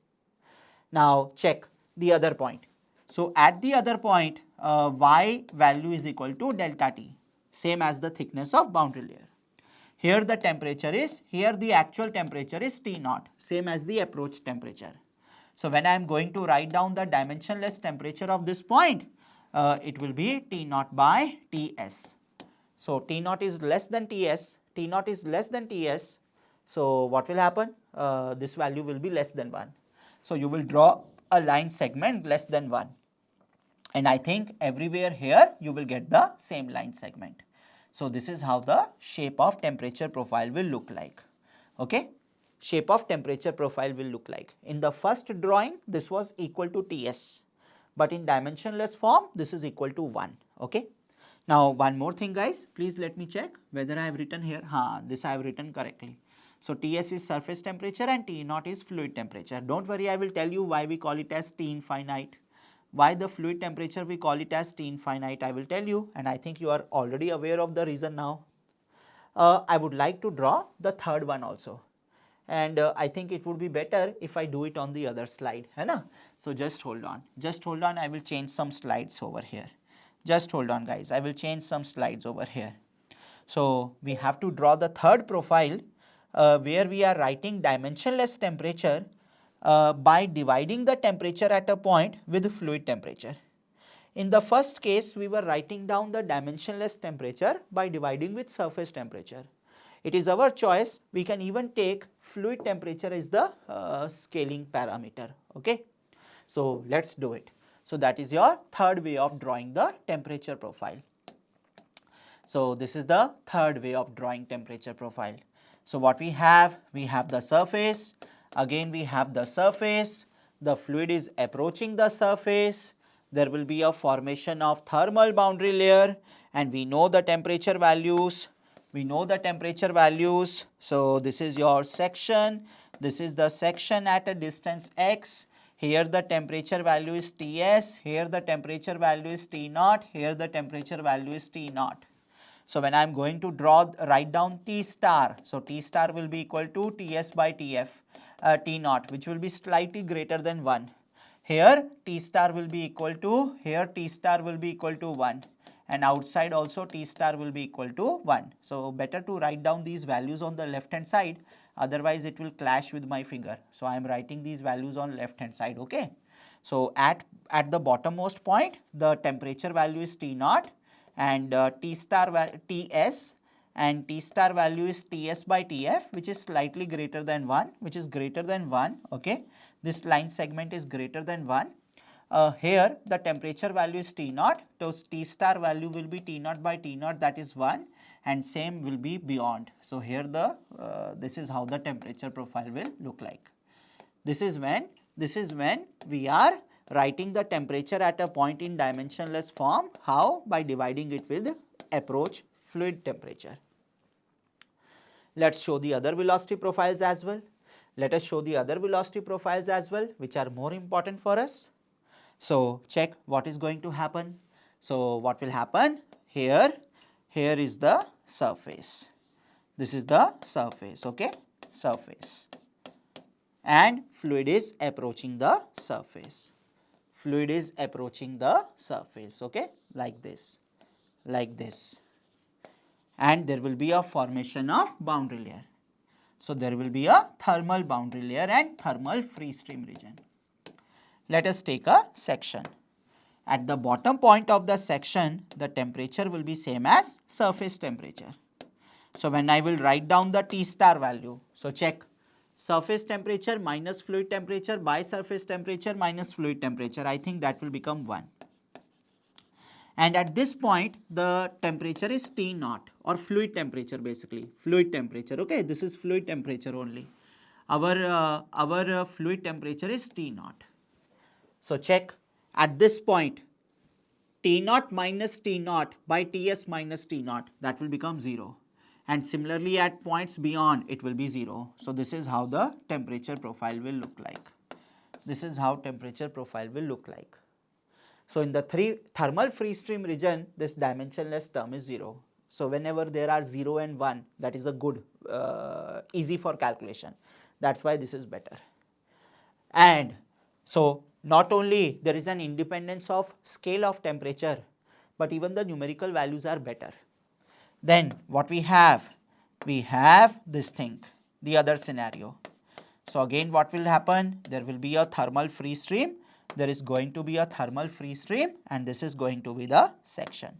Now check the other point. So at the other point, y value is equal to delta T, same as the thickness of boundary layer. Here the temperature is, here the actual temperature is T naught, same as the approach temperature. So when I am going to write down the dimensionless temperature of this point, it will be T naught by Ts. So T naught is less than Ts, T naught is less than Ts. So what will happen? This value will be less than 1. So you will draw a line segment less than 1. And I think everywhere here you will get the same line segment. So this is how the shape of temperature profile will look like. Okay, shape of temperature profile will look like. In the first drawing this was equal to Ts, but in dimensionless form this is equal to 1. Okay. Now one more thing guys, please let me check whether I have written here. This I have written correctly. So Ts is surface temperature and T naught is fluid temperature. Don't worry, I will tell you why we call it as T infinite. Why the fluid temperature we call it as T infinite, I will tell you, and I think you are already aware of the reason now. I would like to draw the third one also, and I think it would be better if I do it on the other slide, hai na? So just hold on, I will change some slides over here. Just hold on guys, I will change some slides over here. So we have to draw the third profile where we are writing dimensionless temperature by dividing the temperature at a point with fluid temperature. In the first case, we were writing down the dimensionless temperature by dividing with surface temperature. It is our choice. We can even take fluid temperature as the scaling parameter. Okay. So let's do it. So that is your third way of drawing the temperature profile. So this is the third way of drawing temperature profile. So what we have the surface. Again we have the surface, the fluid is approaching the surface, there will be a formation of thermal boundary layer, and we know the temperature values, So this is your section, this is the section at a distance x, here the temperature value is Ts, here the temperature value is T naught, here the temperature value is T naught. So when I am going to write down T star, so T star will be equal to Ts by Tf, T naught, which will be slightly greater than 1. Here T star will be equal to, here T star will be equal to 1, and outside also T star will be equal to 1. So better to write down these values on the left hand side, otherwise it will clash with my finger. So I am writing these values on left hand side. Okay. So at the bottommost point, the temperature value is T naught, and T star Ts, and T star value is Ts by Tf, which is slightly greater than 1, okay. This line segment is greater than 1. Here the temperature value is T naught, so T star value will be T naught by T naught, that is 1, and same will be beyond. So here this is how the temperature profile will look like. This is when we are writing the temperature at a point in dimensionless form. How? By dividing it with approach fluid temperature. Let's show the other velocity profiles as well. Let us show the other velocity profiles as well, which are more important for us. So check what is going to happen. So what will happen? Here is the surface. This is the surface, okay? Surface. And fluid is approaching the surface. Fluid is approaching the surface, okay, like this, and there will be a formation of boundary layer. So there will be a thermal boundary layer and thermal free stream region. Let us take a section. At the bottom point of the section, the temperature will be same as surface temperature. So when I will write down the T star value, so check, surface temperature minus fluid temperature by surface temperature minus fluid temperature, I think that will become 1. and at this point the temperature is T naught, or fluid temperature, basically fluid temperature. Okay, this is fluid temperature only. Our fluid temperature is T naught. So check, at this point T naught minus T naught by Ts minus T naught, that will become 0, and similarly at points beyond it will be 0. So this is how the temperature profile will look like. This is how temperature profile will look like. So in the thermal free stream region, this dimensionless term is 0. So whenever there are 0 and 1, that is a good, easy for calculation. That's why this is better. And so not only there is an independence of scale of temperature, but even the numerical values are better. Then what we have this thing, the other scenario. So again what will happen? There will be a thermal free stream, there is going to be a thermal free stream, and this is going to be the section.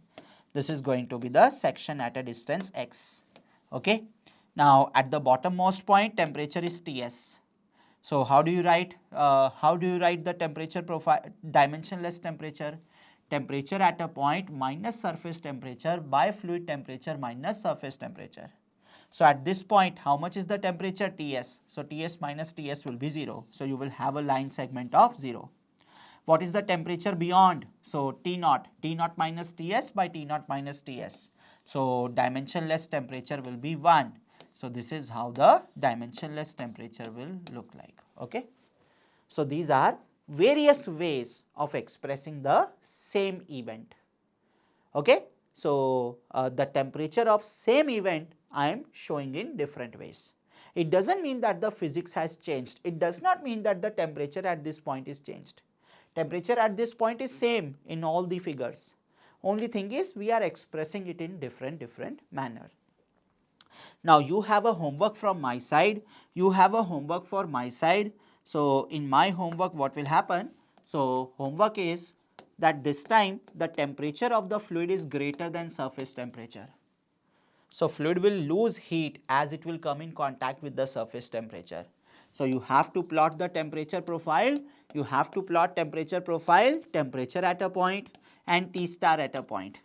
This is going to be the section at a distance x. Okay. Now at the bottommost point temperature is Ts. So how do you write the temperature profile, dimensionless temperature? Temperature at a point minus surface temperature by fluid temperature minus surface temperature. So at this point, how much is the temperature? Ts. So Ts minus Ts will be 0. So you will have a line segment of 0. What is the temperature beyond? So T naught minus Ts by T naught minus Ts. So dimensionless temperature will be 1. So this is how the dimensionless temperature will look like. Okay. So these are various ways of expressing the same event. Okay. So the temperature of same event I am showing in different ways. It doesn't mean that the physics has changed. It does not mean that the temperature at this point is changed. Temperature at this point is same in all the figures. Only thing is we are expressing it in different manner. Now you have a homework from my side, you have a homework for my side. So in my homework what will happen? So homework is that this time the temperature of the fluid is greater than surface temperature. So fluid will lose heat as it will come in contact with the surface temperature. So you have to plot the temperature profile, you have to plot temperature profile, temperature at a point and T star at a point.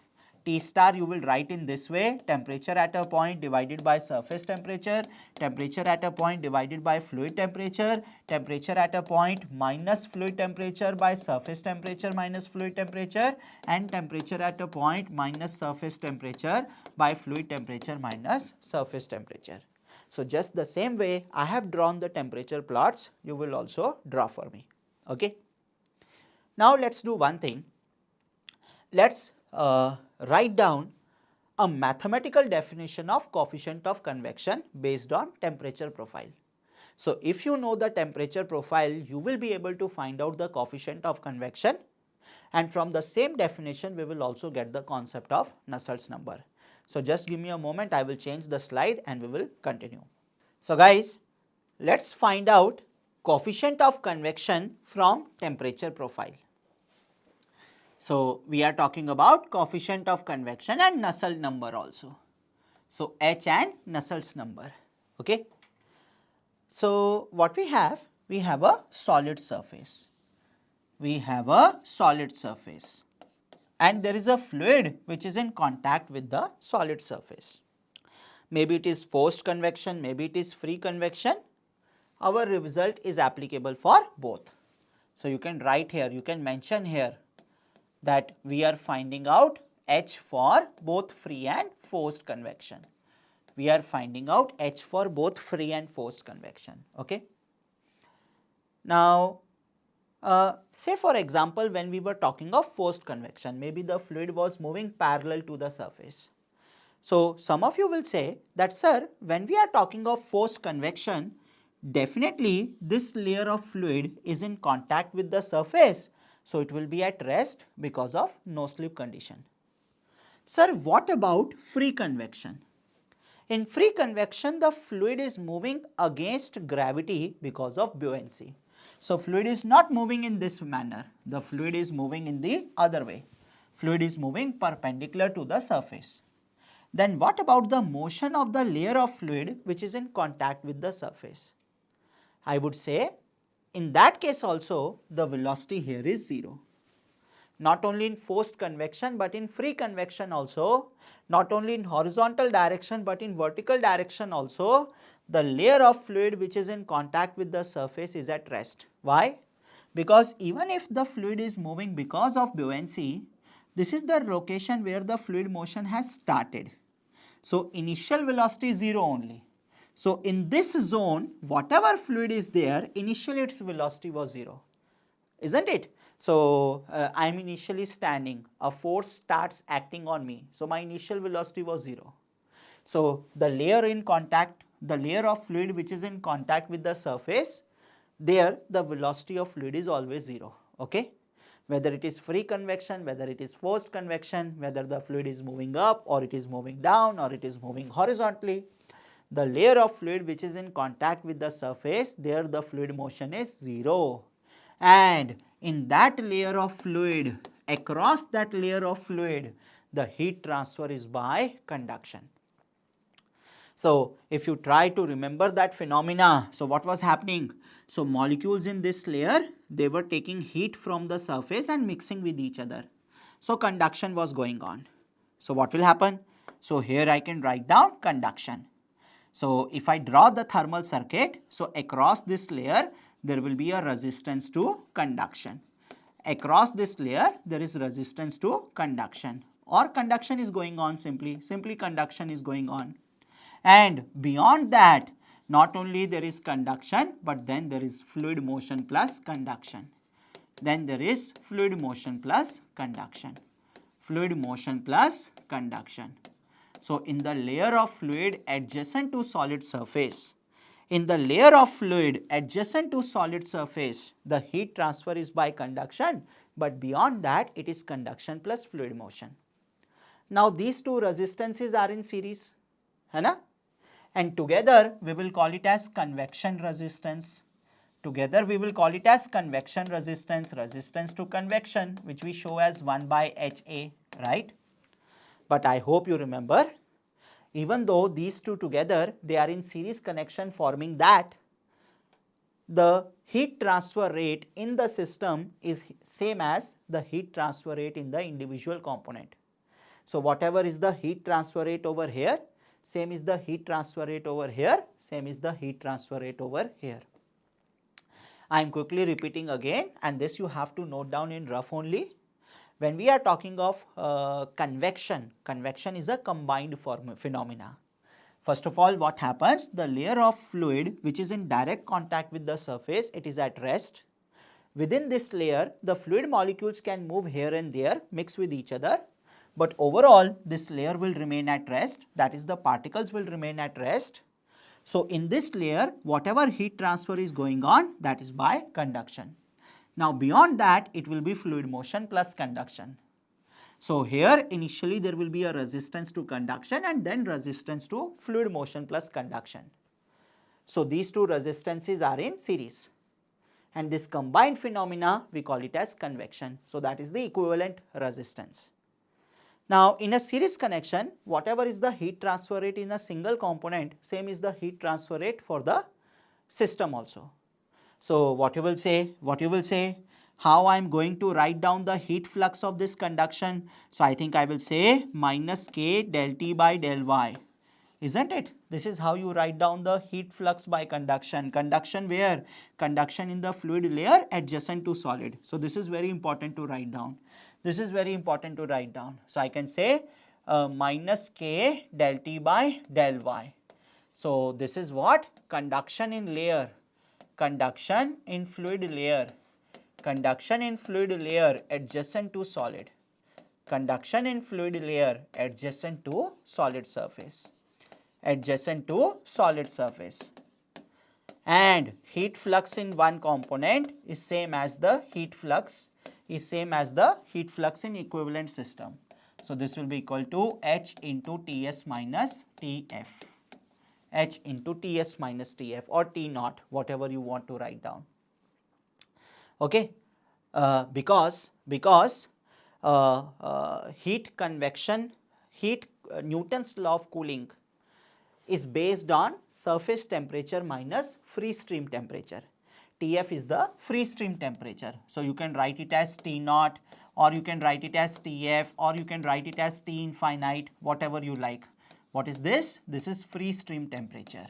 T star you will write in this way: temperature at a point divided by surface temperature, temperature at a point divided by fluid temperature, temperature at a point minus fluid temperature by surface temperature minus fluid temperature, and temperature at a point minus surface temperature by fluid temperature minus surface temperature. So just the same way I have drawn the temperature plots, you will also draw for me. Okay. Now let's do one thing. Let's write down a mathematical definition of coefficient of convection based on temperature profile. So if you know the temperature profile, you will be able to find out the coefficient of convection, and from the same definition we will also get the concept of Nusselt's number. So just give me a moment, I will change the slide and we will continue. So guys, let's find out coefficient of convection from temperature profile. So we are talking about coefficient of convection and Nusselt number also. So H and Nusselt's number. Okay. So what we have a solid surface. We have a solid surface and there is a fluid which is in contact with the solid surface. Maybe it is forced convection, maybe it is free convection. Our result is applicable for both. So you can write here, you can mention here that we are finding out H for both free and forced convection. We are finding out H for both free and forced convection. Okay. Now say for example when we were talking of forced convection, maybe the fluid was moving parallel to the surface. So some of you will say that, sir, when we are talking of forced convection, definitely this layer of fluid is in contact with the surface. So it will be at rest because of no slip condition. Sir, what about free convection? In free convection, the fluid is moving against gravity because of buoyancy. So fluid is not moving in this manner, the fluid is moving in the other way. Fluid is moving perpendicular to the surface. Then what about the motion of the layer of fluid which is in contact with the surface? I would say in that case also the velocity here is 0. not only in forced convection but in free convection also, not only in horizontal direction but in vertical direction also, the layer of fluid which is in contact with the surface is at rest. Why? Because even if the fluid is moving because of buoyancy, this is the location where the fluid motion has started. So initial velocity is 0 only. So in this zone, whatever fluid is there, initially its velocity was 0, isn't it? So I am initially standing, a force starts acting on me, so my initial velocity was 0. So the layer in contact, the layer of fluid which is in contact with the surface, there the velocity of fluid is always 0, okay? Whether it is free convection, whether it is forced convection, whether the fluid is moving up or it is moving down or it is moving horizontally, the layer of fluid which is in contact with the surface, there the fluid motion is 0. And in that layer of fluid, across that layer of fluid, the heat transfer is by conduction. So if you try to remember that phenomena, so what was happening? So molecules in this layer, they were taking heat from the surface and mixing with each other. So conduction was going on. So what will happen? So here I can write down conduction. So if I draw the thermal circuit, so across this layer, there will be a resistance to conduction. Across this layer, there is resistance to conduction, or conduction is going on, simply conduction is going on. And beyond that, not only there is conduction, but then there is fluid motion plus conduction. Then there is fluid motion plus conduction. Fluid motion plus conduction. So in the layer of fluid adjacent to solid surface, in the layer of fluid adjacent to solid surface, the heat transfer is by conduction, but beyond that it is conduction plus fluid motion. Now these two resistances are in series, है ना? And together we will call it as convection resistance. Together we will call it as convection resistance, resistance to convection, which we show as 1 by HA, right? But I hope you remember, even though these two together, they are in series connection, forming that the heat transfer rate in the system is same as the heat transfer rate in the individual component. So whatever is the heat transfer rate over here, same is the heat transfer rate over here, same is the heat transfer rate over here. I am quickly repeating again, and this you have to note down in rough only. When we are talking of convection, convection is a combined phenomena. First of all, what happens? The layer of fluid which is in direct contact with the surface, it is at rest. Within this layer, the fluid molecules can move here and there, mix with each other. But overall, this layer will remain at rest, that is the particles will remain at rest. So in this layer, whatever heat transfer is going on, that is by conduction. Now beyond that, it will be fluid motion plus conduction. So here initially there will be a resistance to conduction and then resistance to fluid motion plus conduction. So these two resistances are in series, and this combined phenomena we call it as convection. So that is the equivalent resistance. Now in a series connection, whatever is the heat transfer rate in a single component, same is the heat transfer rate for the system also. So what you will say, how I am going to write down the heat flux of this conduction? So I think I will say minus K del T by del Y, isn't it? This is how you write down the heat flux by conduction. Conduction where? Conduction in the fluid layer adjacent to solid. So this is very important to write down. This is very important to write down. So I can say minus K del T by del Y. So this is what? Conduction in layer, conduction in fluid layer, conduction in fluid layer adjacent to solid, conduction in fluid layer adjacent to solid surface, adjacent to solid surface. And heat flux in one component is same as the heat flux in equivalent system. So this will be equal to H into Ts minus Tf. H into Ts minus Tf or T naught, whatever you want to write down. Okay, because heat convection, Newton's law of cooling is based on surface temperature minus free stream temperature. Tf is the free stream temperature. So you can write it as T naught, or you can write it as Tf, or you can write it as T infinite, whatever you like. What is this? This is free stream temperature.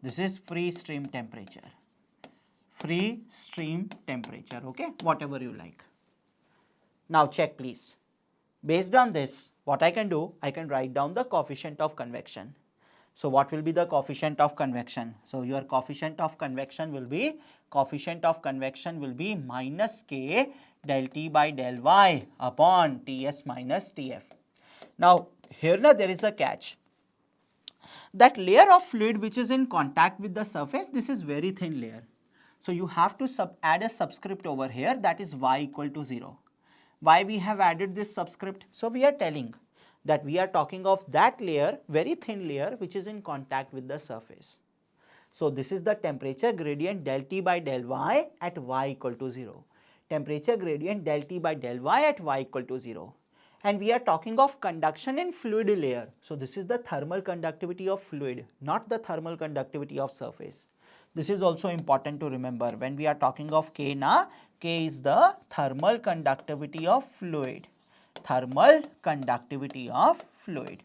This is free stream temperature. Free stream temperature, okay, whatever you like. Now check please. Based on this, what I can do, I can write down the coefficient of convection. So what will be the coefficient of convection? So your coefficient of convection will be minus K del T by del Y upon Ts minus Tf. Now here there is a catch. That layer of fluid which is in contact with the surface, this is very thin layer. So you have to add a subscript over here, that is y equal to 0. Why we have added this subscript? So we are telling that we are talking of that layer, very thin layer, which is in contact with the surface. So this is the temperature gradient del T by del Y at y equal to 0. Temperature gradient del T by del Y at y equal to 0. And we are talking of conduction in fluid layer. So this is the thermal conductivity of fluid, not the thermal conductivity of surface. This is also important to remember when we are talking of K na. K is the thermal conductivity of fluid. Thermal conductivity of fluid.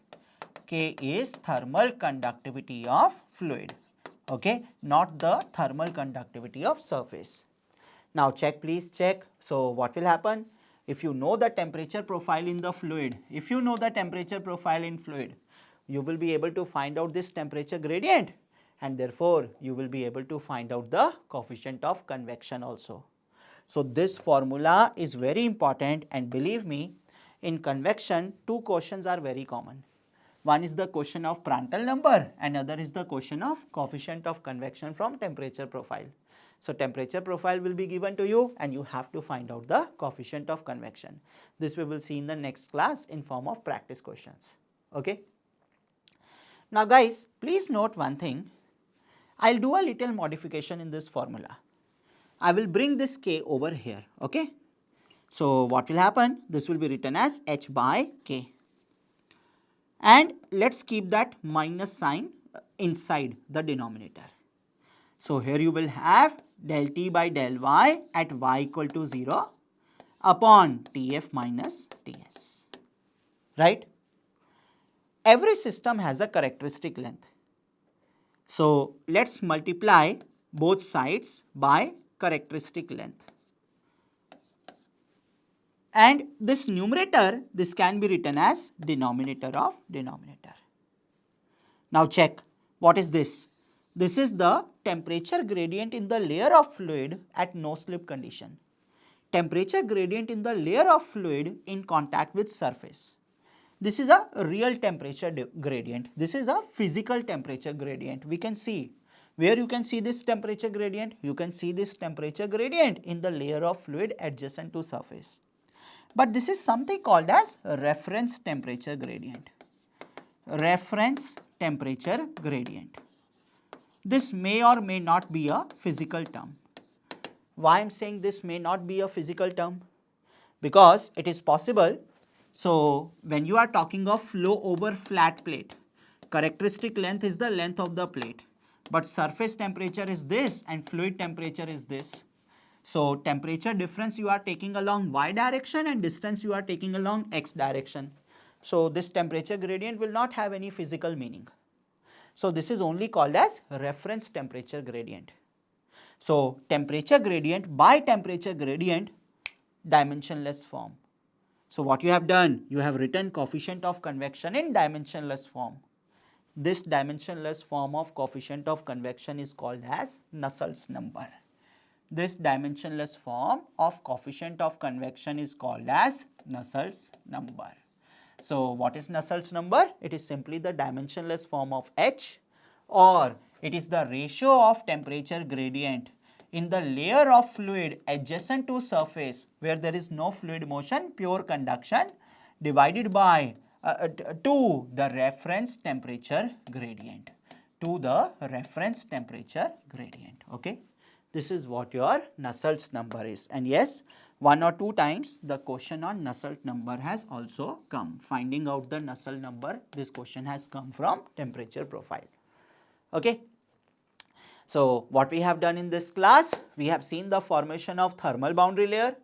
K is thermal conductivity of fluid. Okay, not the thermal conductivity of surface. Now check, please check. So what will happen? If you know the temperature profile in the fluid, you will be able to find out this temperature gradient, and therefore you will be able to find out the coefficient of convection also. So this formula is very important, and believe me, in convection, two questions are very common. One is the question of Prandtl number, and other is the question of coefficient of convection from temperature profile. So temperature profile will be given to you, and you have to find out the coefficient of convection. This we will see in the next class in form of practice questions. Okay. Now guys, please note one thing. I'll do a little modification in this formula. I will bring this K over here, okay. So what will happen? This will be written as H by K. And let's keep that minus sign inside the denominator. So here you will have del T by del Y at y equal to 0 upon Tf minus Ts, right. Every system has a characteristic length. So let's multiply both sides by characteristic length. And this numerator, this can be written as denominator of denominator. Now check, what is this? This is the temperature gradient in the layer of fluid at no slip condition. Temperature gradient in the layer of fluid in contact with surface. This is a real temperature gradient. This is a physical temperature gradient. We can see. Where you can see this temperature gradient? You can see this temperature gradient in the layer of fluid adjacent to surface. But this is something called as reference temperature gradient. Reference temperature gradient. This may or may not be a physical term. Why I am saying this may not be a physical term? Because it is possible. So when you are talking of flow over flat plate, characteristic length is the length of the plate, but surface temperature is this and fluid temperature is this. So temperature difference you are taking along y direction and distance you are taking along x direction. So this temperature gradient will not have any physical meaning. So this is only called as reference temperature gradient. So temperature gradient by temperature gradient, dimensionless form. So what you have done, you have written coefficient of convection in dimensionless form. This dimensionless form of coefficient of convection is called as Nusselt's number. This dimensionless form of coefficient of convection is called as Nusselt's number. So what is Nusselt's number? It is simply the dimensionless form of H, or it is the ratio of temperature gradient in the layer of fluid adjacent to surface where there is no fluid motion, pure conduction, divided by to the reference temperature gradient. To the reference temperature gradient. Okay. This is what your Nusselt's number is. And yes, one or two times the question on Nusselt number has also come. Finding out the Nusselt number, this question has come from temperature profile. Okay. So what we have done in this class, we have seen the formation of thermal boundary layer.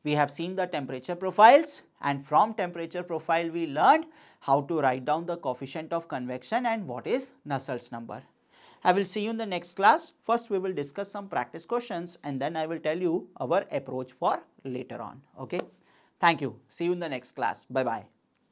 We have seen the temperature profiles, and from temperature profile we learned how to write down the coefficient of convection and what is Nusselt's number. I will see you in the next class. First we will discuss some practice questions and then I will tell you our approach for later on. Okay. Thank you. See you in the next class. Bye bye.